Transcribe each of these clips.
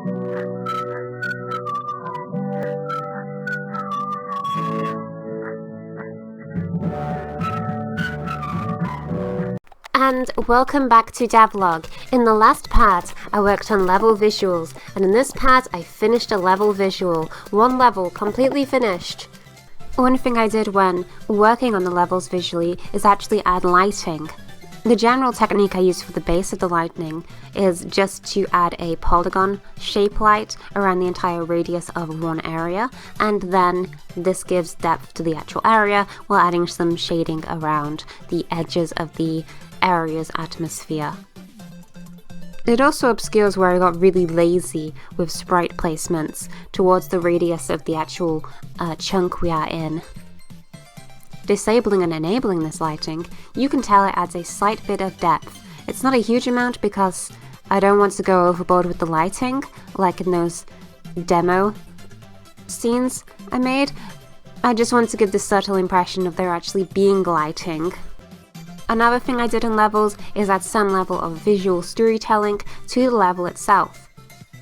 And welcome back to Devlog. In the last part, I worked on level visuals, and in this part, I finished a level visual. One level, completely finished. One thing I did when working on the levels visually is actually add lighting. The general technique I use for the base of the lighting is just to add a polygon shape light around the entire radius of one area, and then this gives depth to the actual area while adding some shading around the edges of the area's atmosphere. It also obscures where I got really lazy with sprite placements towards the radius of the actual chunk we are in. Disabling and enabling this lighting, you can tell it adds a slight bit of depth. It's not a huge amount because I don't want to go overboard with the lighting, like in those demo scenes I made. I just want to give this subtle impression of there actually being lighting. Another thing I did in levels is add some level of visual storytelling to the level itself.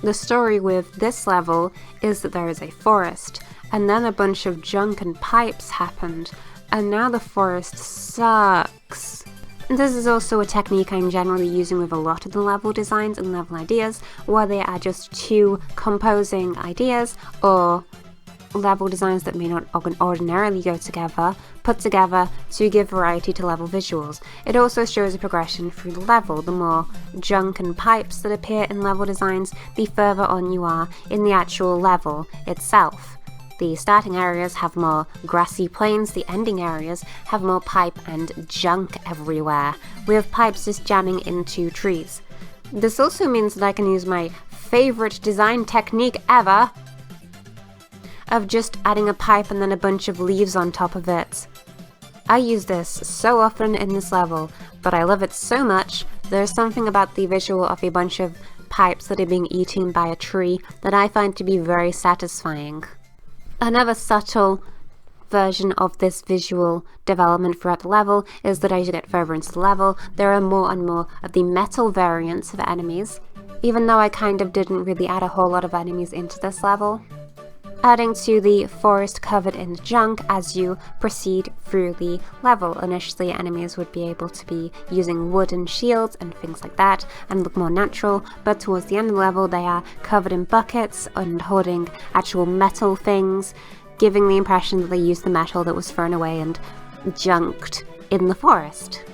The story with this level is that there is a forest, and then a bunch of junk and pipes happened, and now the forest sucks. This is also a technique I'm generally using with a lot of the level designs and level ideas, where they are just two composing ideas or level designs that may not ordinarily go together, put together to give variety to level visuals. It also shows a progression through the level. The more junk and pipes that appear in level designs, the further on you are in the actual level itself. The starting areas have more grassy plains, the ending areas have more pipe and junk everywhere, with pipes just jamming into trees. This also means that I can use my favorite design technique ever, of just adding a pipe and then a bunch of leaves on top of it. I use this so often in this level, but I love it so much. There's something about the visual of a bunch of pipes that are being eaten by a tree that I find to be very satisfying. Another subtle version of this visual development throughout the level is that as you get further into the level, there are more and more of the metal variants of enemies, even though I kind of didn't really add a whole lot of enemies into this level. Adding to the forest covered in junk as you proceed through the level. Initially, enemies would be able to be using wooden shields and things like that and look more natural, but towards the end of the level they are covered in buckets and holding actual metal things, giving the impression that they used the metal that was thrown away and junked in the forest.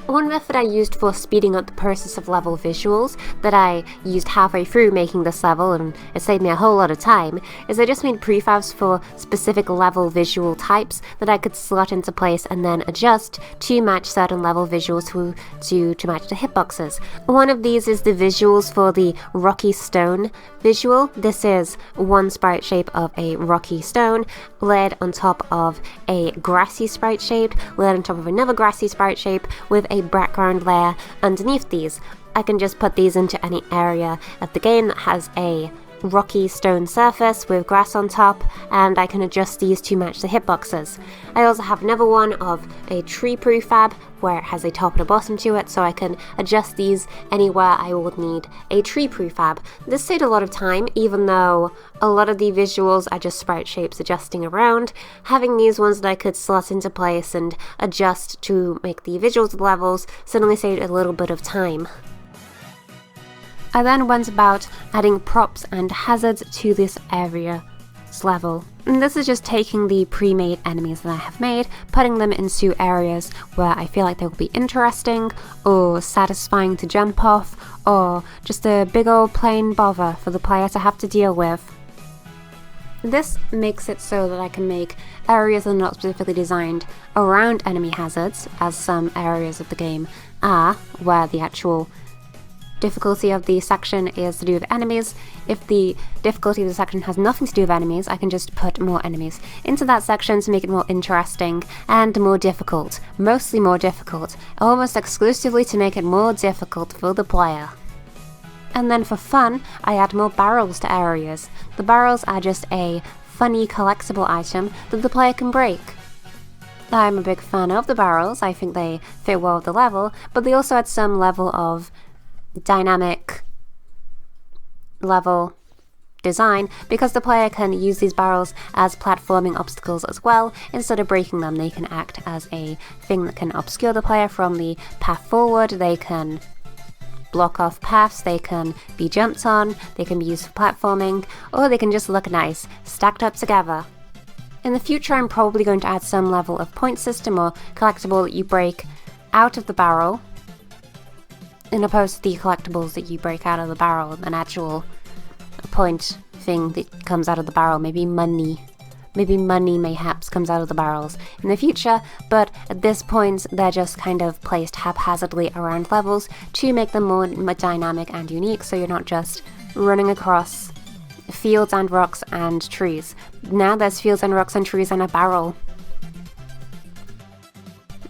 One method I used for speeding up the process of level visuals that I used halfway through making this level, and it saved me a whole lot of time, is I just made prefabs for specific level visual types that I could slot into place and then adjust to match certain level visuals to match the hitboxes. One of these is the visuals for the rocky stone visual. This is one sprite shape of a rocky stone layered on top of a grassy sprite shape, layered on top of another grassy sprite shape with a background layer underneath these. I can just put these into any area of the game that has a rocky stone surface with grass on top, and I can adjust these to match the hitboxes. I also have another one of a tree prefab where it has a top and a bottom to it, so I can adjust these anywhere I would need a tree prefab. This saved a lot of time, even though a lot of the visuals are just sprite shapes adjusting around. Having these ones that I could slot into place and adjust to make the visuals of the levels suddenly saved a little bit of time. I then went about adding props and hazards to this area's level. And this is just taking the pre-made enemies that I have made, putting them into areas where I feel like they will be interesting, or satisfying to jump off, or just a big old plain bother for the player to have to deal with. This makes it so that I can make areas that are not specifically designed around enemy hazards, as some areas of the game are, where the actual difficulty of the section is to do with enemies. If the difficulty of the section has nothing to do with enemies, I can just put more enemies into that section to make it more interesting and more difficult. Mostly more difficult, almost exclusively to make it more difficult for the player. And then for fun, I add more barrels to areas. The barrels are just a funny collectible item that the player can break. I'm a big fan of the barrels, I think they fit well with the level, but they also add some level of dynamic level design, because the player can use these barrels as platforming obstacles as well. Instead of breaking them, they can act as a thing that can obscure the player from the path forward. They can block off paths, they can be jumped on, they can be used for platforming, or they can just look nice, stacked up together. In the future, I'm probably going to add some level of point system or collectible that you break out of the barrel, in opposed to the collectibles that you break out of the barrel, an actual point thing that comes out of the barrel. Maybe money mayhaps comes out of the barrels in the future, but at this point they're just kind of placed haphazardly around levels to make them more dynamic and unique, so you're not just running across fields and rocks and trees. Now there's fields and rocks and trees and a barrel.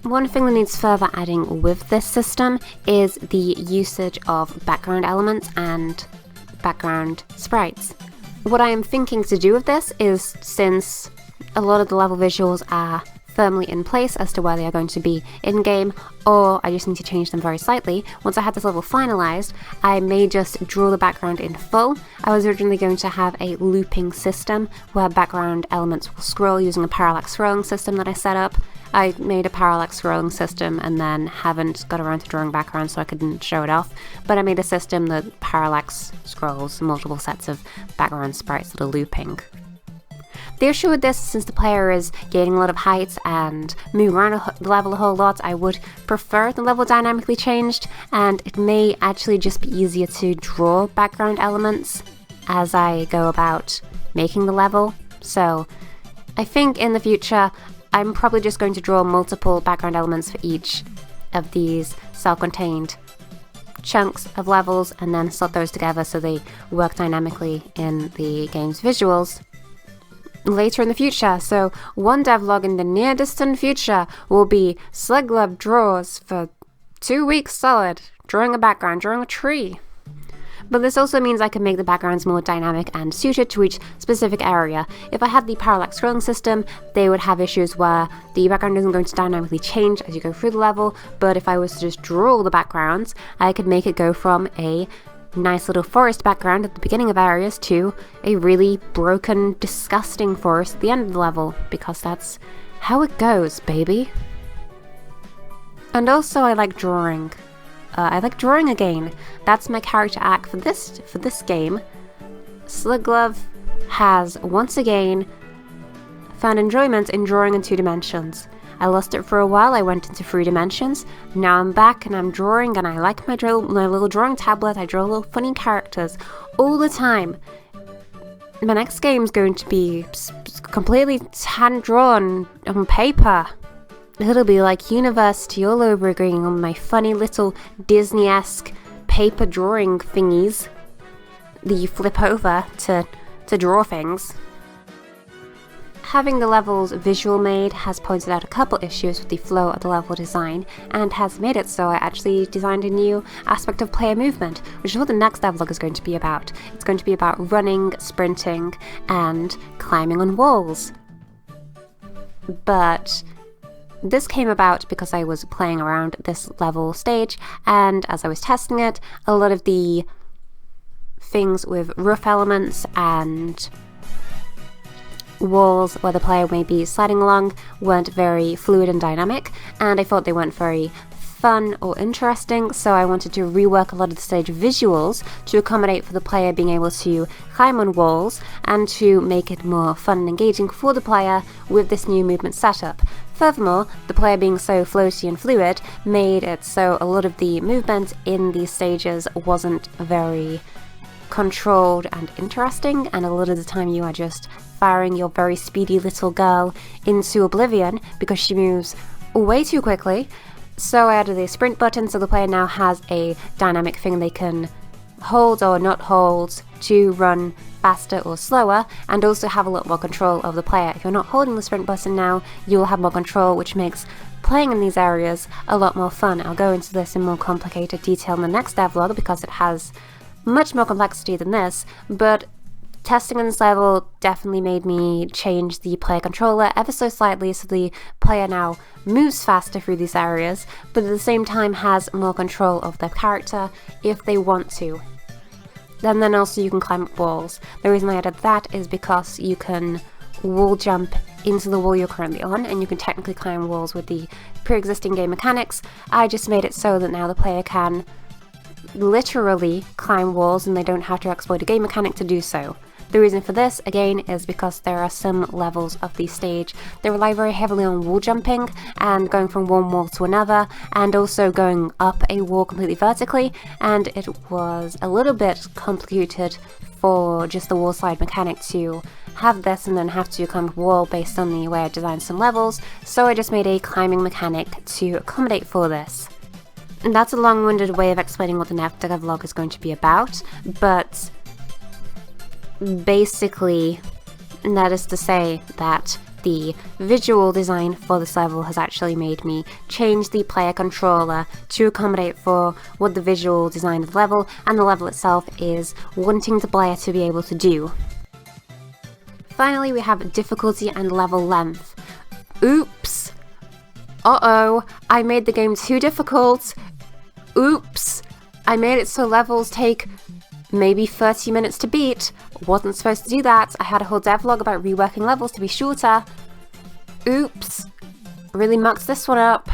One thing that needs further adding with this system is the usage of background elements and background sprites. What I am thinking to do with this is, since a lot of the level visuals are firmly in place as to where they are going to be in-game, or I just need to change them very slightly, once I have this level finalized, I may just draw the background in full. I was originally going to have a looping system where background elements will scroll using a parallax scrolling system that I set up. I made a parallax scrolling system and then haven't got around to drawing background, so I couldn't show it off, but I made a system that parallax scrolls multiple sets of background sprites that are looping. The issue with this, since the player is gaining a lot of height and moving around the level a whole lot, I would prefer the level dynamically changed, and it may actually just be easier to draw background elements as I go about making the level. So I think in the future I'm probably just going to draw multiple background elements for each of these self-contained chunks of levels and then slot those together so they work dynamically in the game's visuals later in the future. So one devlog in the near distant future will be Slug Glove draws for 2 weeks solid, drawing a background, drawing a tree. But this also means I can make the backgrounds more dynamic and suited to each specific area. If I had the parallax scrolling system, they would have issues where the background isn't going to dynamically change as you go through the level, but if I was to just draw all the backgrounds, I could make it go from a nice little forest background at the beginning of areas to a really broken, disgusting forest at the end of the level, because that's how it goes, baby. And also I like drawing. Again. That's my character arc for this game. Slug Glove has once again found enjoyment in drawing in 2 dimensions. I lost it for a while, I went into 3 dimensions, now I'm back and I'm drawing, and I like my little drawing tablet. I draw little funny characters all the time. My next game's going to be completely hand-drawn on paper. It'll be like university all over again on my funny little Disney-esque paper drawing thingies that you flip over to draw things. Having the levels visual made has pointed out a couple issues with the flow of the level design, and has made it so I actually designed a new aspect of player movement, which is what the next devlog is going to be about. It's going to be about running, sprinting, and climbing on walls. But this came about because I was playing around this level stage, and as I was testing it, a lot of the things with rough elements and walls where the player may be sliding along weren't very fluid and dynamic, and I thought they weren't very fun or interesting, so I wanted to rework a lot of the stage visuals to accommodate for the player being able to climb on walls and to make it more fun and engaging for the player with this new movement setup. Furthermore, the player being so floaty and fluid made it so a lot of the movement in these stages wasn't very controlled and interesting, and a lot of the time you are just firing your very speedy little girl into oblivion because she moves way too quickly. So I added a sprint button, so the player now has a dynamic thing they can hold or not hold to run faster or slower, and also have a lot more control of the player. If you're not holding the sprint button now, you will have more control, which makes playing in these areas a lot more fun. I'll go into this in more complicated detail in the next devlog because it has much more complexity than this, but testing on this level definitely made me change the player controller ever so slightly, so the player now moves faster through these areas, but at the same time has more control of their character if they want to. And then also you can climb up walls. The reason I added that is because you can wall jump into the wall you're currently on, and you can technically climb walls with the pre-existing game mechanics. I just made it so that now the player can literally climb walls and they don't have to exploit a game mechanic to do so. The reason for this, again, is because there are some levels of the stage that rely very heavily on wall jumping and going from one wall to another, and also going up a wall completely vertically, and it was a little bit complicated for just the wall slide mechanic to have this and then have to climb a wall based on the way I designed some levels, so I just made a climbing mechanic to accommodate for this. And that's a long-winded way of explaining what the next devlog is going to be about, but basically, that is to say that the visual design for this level has actually made me change the player controller to accommodate for what the visual design of the level and the level itself is wanting the player to be able to do. Finally, we have difficulty and level length. Oops! Uh-oh, I made the game too difficult. Oops! I made it so levels take maybe 30 minutes to beat. Wasn't supposed to do that. I had a whole devlog about reworking levels to be shorter. Oops. Really mucked this one up.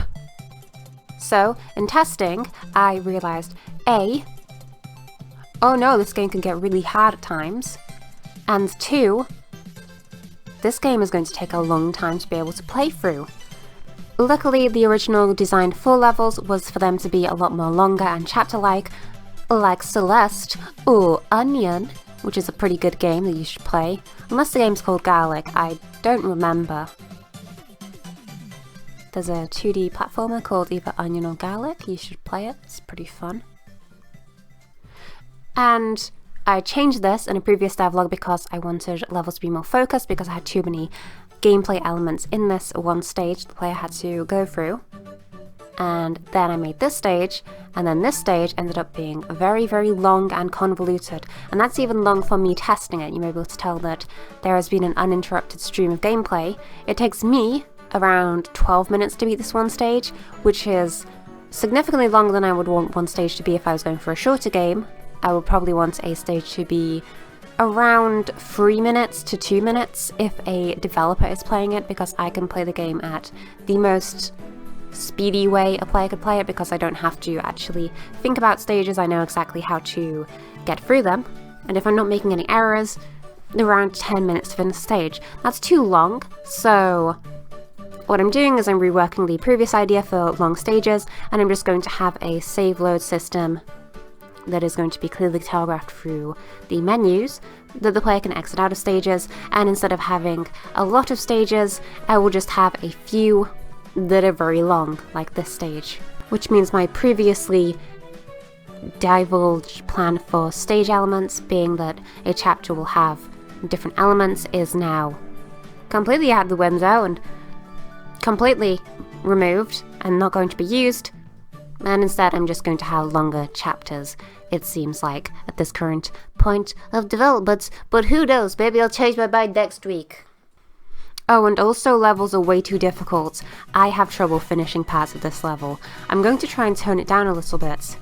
So, in testing, I realized A, oh no, this game can get really hard at times, and 2, this game is going to take a long time to be able to play through. Luckily, the original design for levels was for them to be a lot more longer and chapter-like Celeste or Onion, which is a pretty good game that you should play, unless the game's called Garlic, I don't remember. There's a 2D platformer called either Onion or Garlic, you should play it, it's pretty fun. And I changed this in a previous devlog because I wanted levels to be more focused, because I had too many gameplay elements in this one stage the player had to go through. And then I made this stage, and then this stage ended up being very, very long and convoluted. And that's even long for me testing it. You may be able to tell that there has been an uninterrupted stream of gameplay. It takes me around 12 minutes to beat this one stage, which is significantly longer than I would want one stage to be if I was going for a shorter game. I would probably want a stage to be around 3 minutes to 2 minutes if a developer is playing it, because I can play the game at the most speedy way a player could play it, because I don't have to actually think about stages. I know exactly how to get through them, and if I'm not making any errors, around 10 minutes to finish the stage. That's too long, so what I'm doing is I'm reworking the previous idea for long stages, and I'm just going to have a save load system that is going to be clearly telegraphed through the menus that the player can exit out of stages, and instead of having a lot of stages, I will just have a few that are very long, like this stage. Which means my previously divulged plan for stage elements, being that a chapter will have different elements, is now completely out of the window and completely removed and not going to be used. And instead I'm just going to have longer chapters, it seems like, at this current point of development, but who knows, maybe I'll change my mind next week. Oh, and also levels are way too difficult. I have trouble finishing parts of this level. I'm going to try and tone it down a little bit.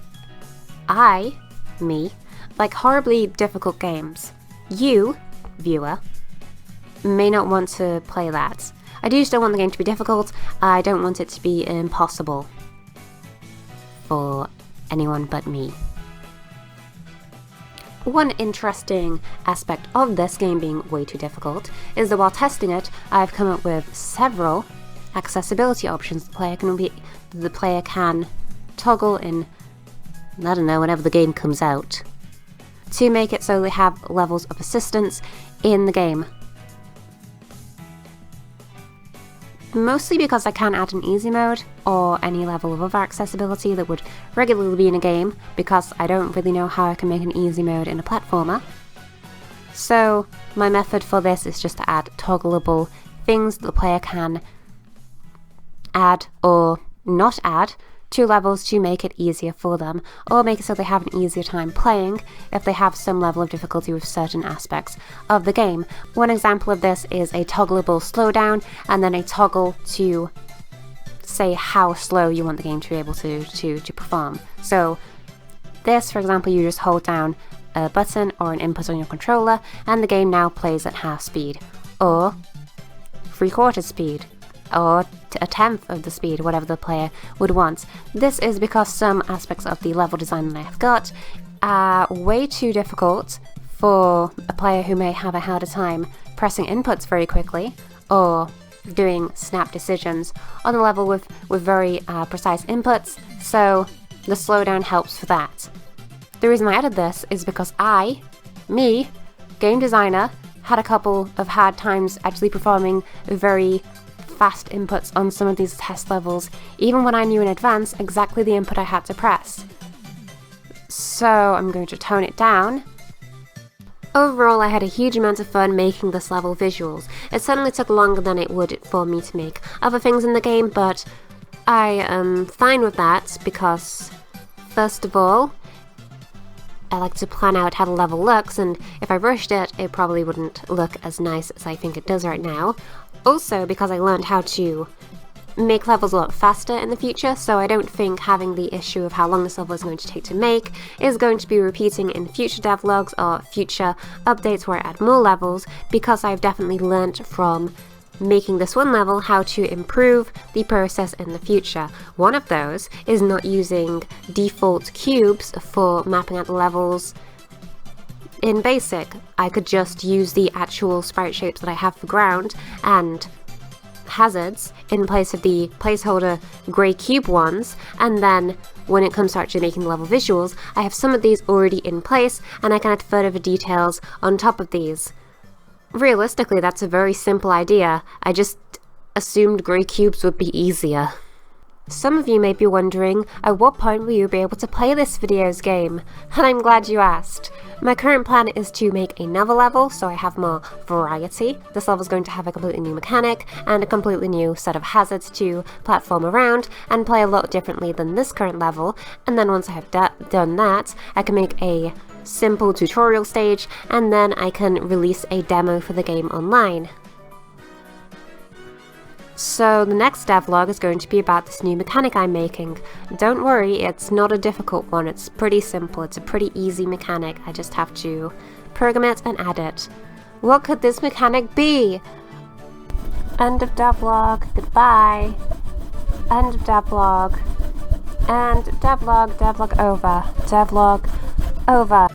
Me, like horribly difficult games. You, viewer, may not want to play that. I do still want the game to be difficult, I don't want it to be impossible for anyone but me. One interesting aspect of this game being way too difficult is that while testing it, I've come up with several accessibility options the player can toggle in, I don't know, whenever the game comes out, to make it so they have levels of assistance in the game. Mostly because I can't add an easy mode or any level of other accessibility that would regularly be in a game, because I don't really know how I can make an easy mode in a platformer. So my method for this is just to add toggleable things that the player can add or not add to levels to make it easier for them, or make it so they have an easier time playing if they have some level of difficulty with certain aspects of the game. One example of this is a toggleable slowdown, and then a toggle to say how slow you want the game to be able to perform. So this, for example, you just hold down a button or an input on your controller, and the game now plays at half speed, or 3/4 speed, or a tenth of the speed, whatever the player would want. This is because some aspects of the level design that I've got are way too difficult for a player who may have a harder time pressing inputs very quickly, or doing snap decisions on the level with very precise inputs, so the slowdown helps for that. The reason I added this is because me, game designer, had a couple of hard times actually performing very fast inputs on some of these test levels, even when I knew in advance exactly the input I had to press. So I'm going to tone it down. Overall, I had a huge amount of fun making this level visuals. It certainly took longer than it would for me to make other things in the game, but I am fine with that because, first of all, I like to plan out how the level looks, and if I rushed it, it probably wouldn't look as nice as I think it does right now. Also, because I learned how to make levels a lot faster in the future, so I don't think having the issue of how long this level is going to take to make is going to be repeating in future devlogs or future updates where I add more levels, because I've definitely learnt from making this one level how to improve the process in the future. One of those is not using default cubes for mapping out the levels in BASIC. I could just use the actual sprite shapes that I have for ground and hazards in place of the placeholder grey cube ones, and then when it comes to actually making the level visuals, I have some of these already in place and I can add further details on top of these. Realistically, that's a very simple idea. I just assumed grey cubes would be easier. Some of you may be wondering, at what point will you be able to play this video's game? And I'm glad you asked. My current plan is to make another level so I have more variety. This level is going to have a completely new mechanic and a completely new set of hazards to platform around and play a lot differently than this current level, and then once I have done that, I can make a simple tutorial stage, and then I can release a demo for the game online. So the next devlog is going to be about this new mechanic I'm making. Don't worry, it's not a difficult one, it's pretty simple, it's a pretty easy mechanic, I just have to program it and add it. What could this mechanic be? End of devlog, goodbye. End of devlog. And devlog over. Devlog over.